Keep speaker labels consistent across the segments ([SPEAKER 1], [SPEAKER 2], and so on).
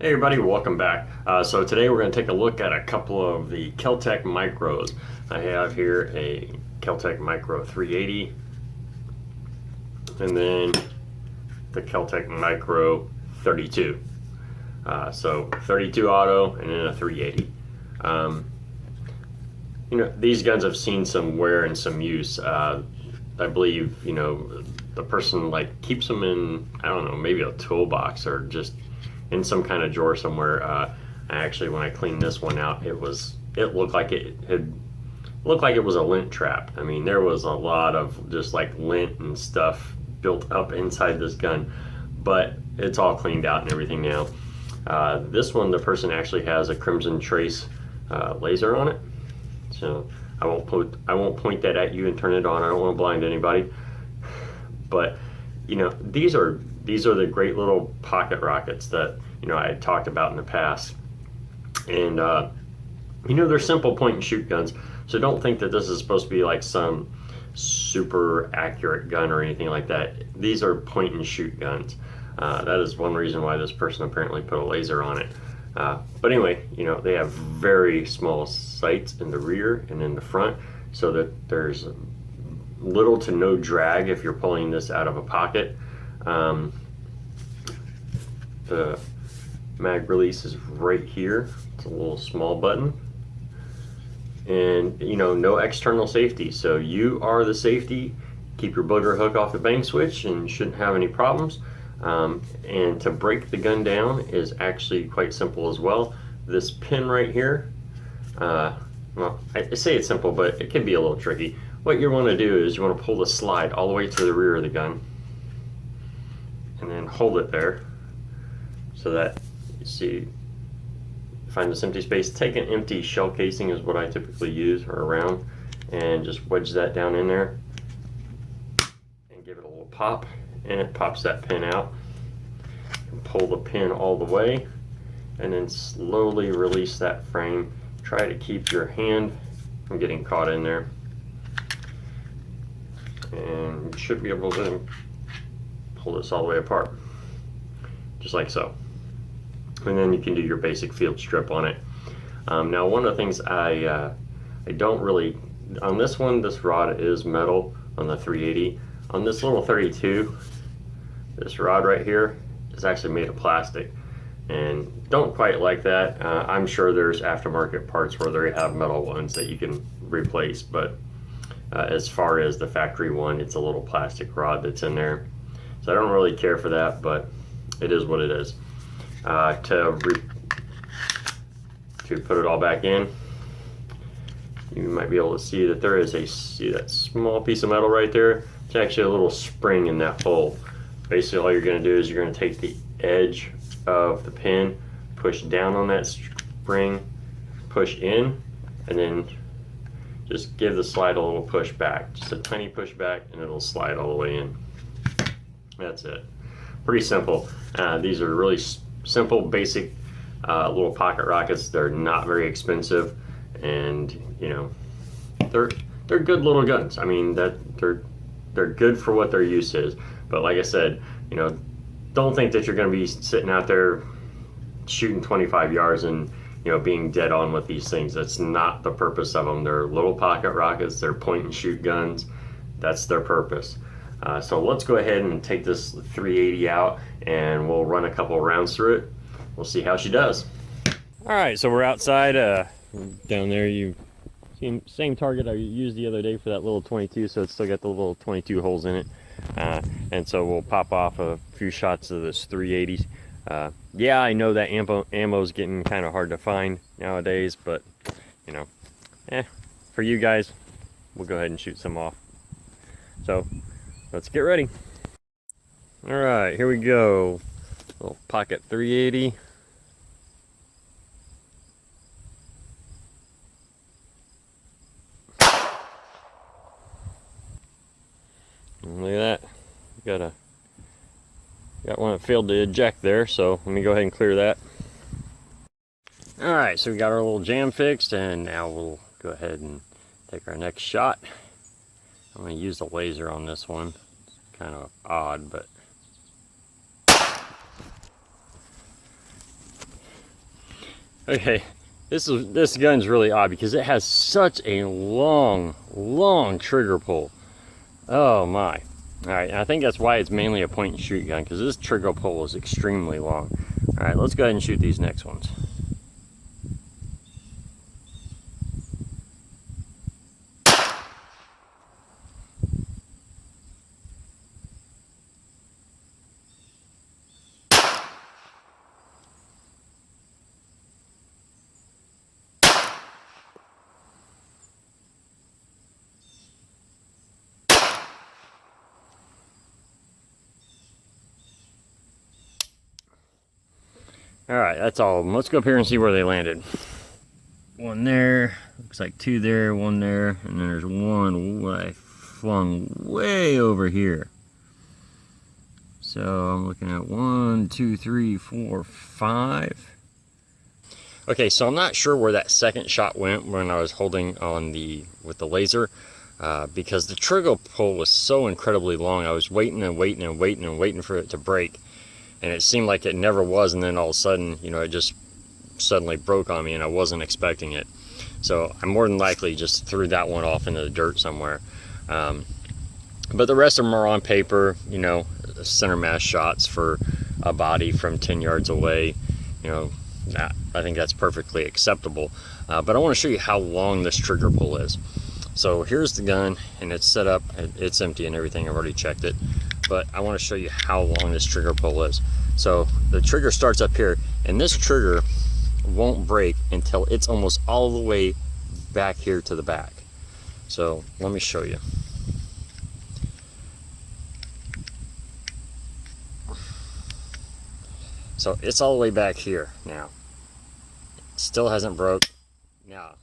[SPEAKER 1] Hey everybody, welcome back. So today we're going to take a look at a couple of the Kel Tec micros. I have here a Kel Tec Micro 380 and then the Kel Tec Micro 32. So 32 auto and then a 380. These guns have seen some wear and some use. I believe, the person keeps them in, I don't know, maybe a toolbox or just in some kind of drawer somewhere. Actually, when I cleaned this one out, it looked like it was a lint trap. I mean, there was a lot of just like lint and stuff built up inside this gun, but it's all cleaned out and everything now. This one, the person actually has a Crimson Trace laser on it, so I won't point that at you and turn it on. I don't want to blind anybody, but these are the great little pocket rockets that I had talked about in the past. And they're simple point and shoot guns, so don't think that this is supposed to be like some super accurate gun or anything like that. These are point and shoot guns. That is one reason why this person apparently put a laser on it. But anyway, they have very small sights in the rear and in the front, so that there's little to no drag if you're pulling this out of a pocket. The mag release is right here. It's a little small button, and no external safety, so you are the safety. Keep your booger hook off the bang switch and shouldn't have any problems. And to break the gun down is actually quite simple as well. This pin right here, well, I say it's simple, but it can be a little tricky. What you want to do is you want to pull the slide all the way to the rear of the gun and then hold it there, so that you see, find this empty space. Take an empty shell casing is what I typically use, or a round, and just wedge that down in there and give it a little pop, and it pops that pin out. And pull the pin all the way and then slowly release that frame. Try to keep your hand from getting caught in there, and you should be able to pull this all the way apart, just like so. And then you can do your basic field strip on it. Now, one of the things I don't really, on this one, this rod is metal on the 380. On this little 32, this rod right here is actually made of plastic, and don't quite like that. I'm sure there's aftermarket parts where they have metal ones that you can replace, but as far as the factory one, it's a little plastic rod that's in there. So I don't really care for that, but it is what it is. To put it all back in, you might be able to see that there is see that small piece of metal right there? It's actually a little spring in that hole. Basically, all you're going to do is you're going to take the edge of the pin, push down on that spring, push in, and then just give the slide a little push back. Just a tiny push back, and it'll slide all the way in. That's it. Pretty simple. These are really simple, basic little pocket rockets. They're not very expensive, and they're good little guns. I mean, they're good for what their use is. But like I said, don't think that you're going to be sitting out there shooting 25 yards and being dead on with these things. That's not the purpose of them. They're little pocket rockets. They're point and shoot guns. That's their purpose. So let's go ahead and take this 380 out, and we'll run a couple rounds through it. We'll see how she does. All right, so we're outside. Down there, you see same target I used the other day for that little 22, so it's still got the little 22 holes in it. And so we'll pop off a few shots of this 380. Yeah, I know that ammo's getting kind of hard to find nowadays, but for you guys, we'll go ahead and shoot some off. So let's get ready. All right, here we go. Little pocket 380. Look at that. Got one that failed to eject there, so let me go ahead and clear that. All right, so we got our little jam fixed, and now we'll go ahead and take our next shot. I'm going to use the laser on this one. It's kind of odd, but Okay, this gun's really odd because it has such a long trigger pull. Oh my. Alright, I think that's why it's mainly a point and shoot gun, because this trigger pull is extremely long. Alright, let's go ahead and shoot these next ones. Alright, that's all of them. Let's go up here and see where they landed. One there, looks like two there, one there, and then there's one I flung way over here. So I'm looking at 1, 2, 3, 4, 5. Okay, so I'm not sure where that second shot went when I was holding on with the laser, because the trigger pull was so incredibly long. I was waiting and waiting and waiting and waiting for it to break, and it seemed like it never was, and then all of a sudden, you know, it just suddenly broke on me and I wasn't expecting it. So I more than likely just threw that one off into the dirt somewhere. But the rest of them are on paper, you know, center mass shots for a body from 10 yards away. You know, I think that's perfectly acceptable. But I want to show you how long this trigger pull is. So here's the gun, and it's set up, it's empty and everything, I've already checked it. But I want to show you how long this trigger pull is. So the trigger starts up here, and this trigger won't break until it's almost all the way back here to the back. So let me show you. So it's all the way back here now. Still hasn't broke. Now,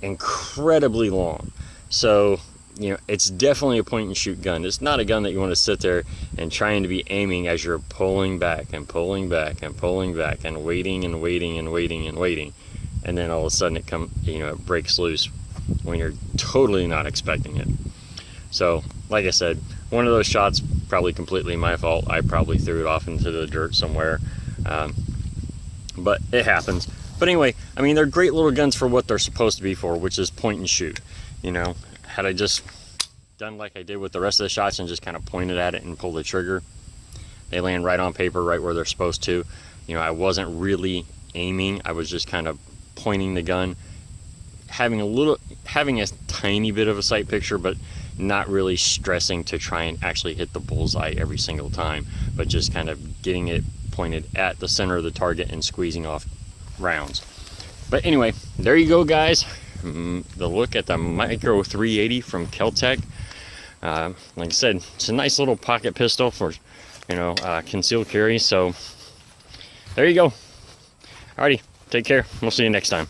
[SPEAKER 1] incredibly long. So, you know, it's definitely a point and shoot gun. It's not a gun that you want to sit there and trying to be aiming as you're pulling back and pulling back and pulling back and waiting and waiting and waiting and waiting. And then all of a sudden it breaks loose when you're totally not expecting it. So, like I said, one of those shots, probably completely my fault. I probably threw it off into the dirt somewhere. But it happens. But anyway, I mean, they're great little guns for what they're supposed to be for, which is point and shoot. You know, had I just done like I did with the rest of the shots and just kind of pointed at it and pulled the trigger, they land right on paper, right where they're supposed to. You know, I wasn't really aiming. I was just kind of pointing the gun, having a tiny bit of a sight picture, but not really stressing to try and actually hit the bullseye every single time, but just kind of getting it pointed at the center of the target and squeezing off rounds. But anyway, there you go, guys. The look at the Micro 380 from Kel Tec. Like I said, it's a nice little pocket pistol for, you know, concealed carry. So there you go. Alrighty, take care. We'll see you next time.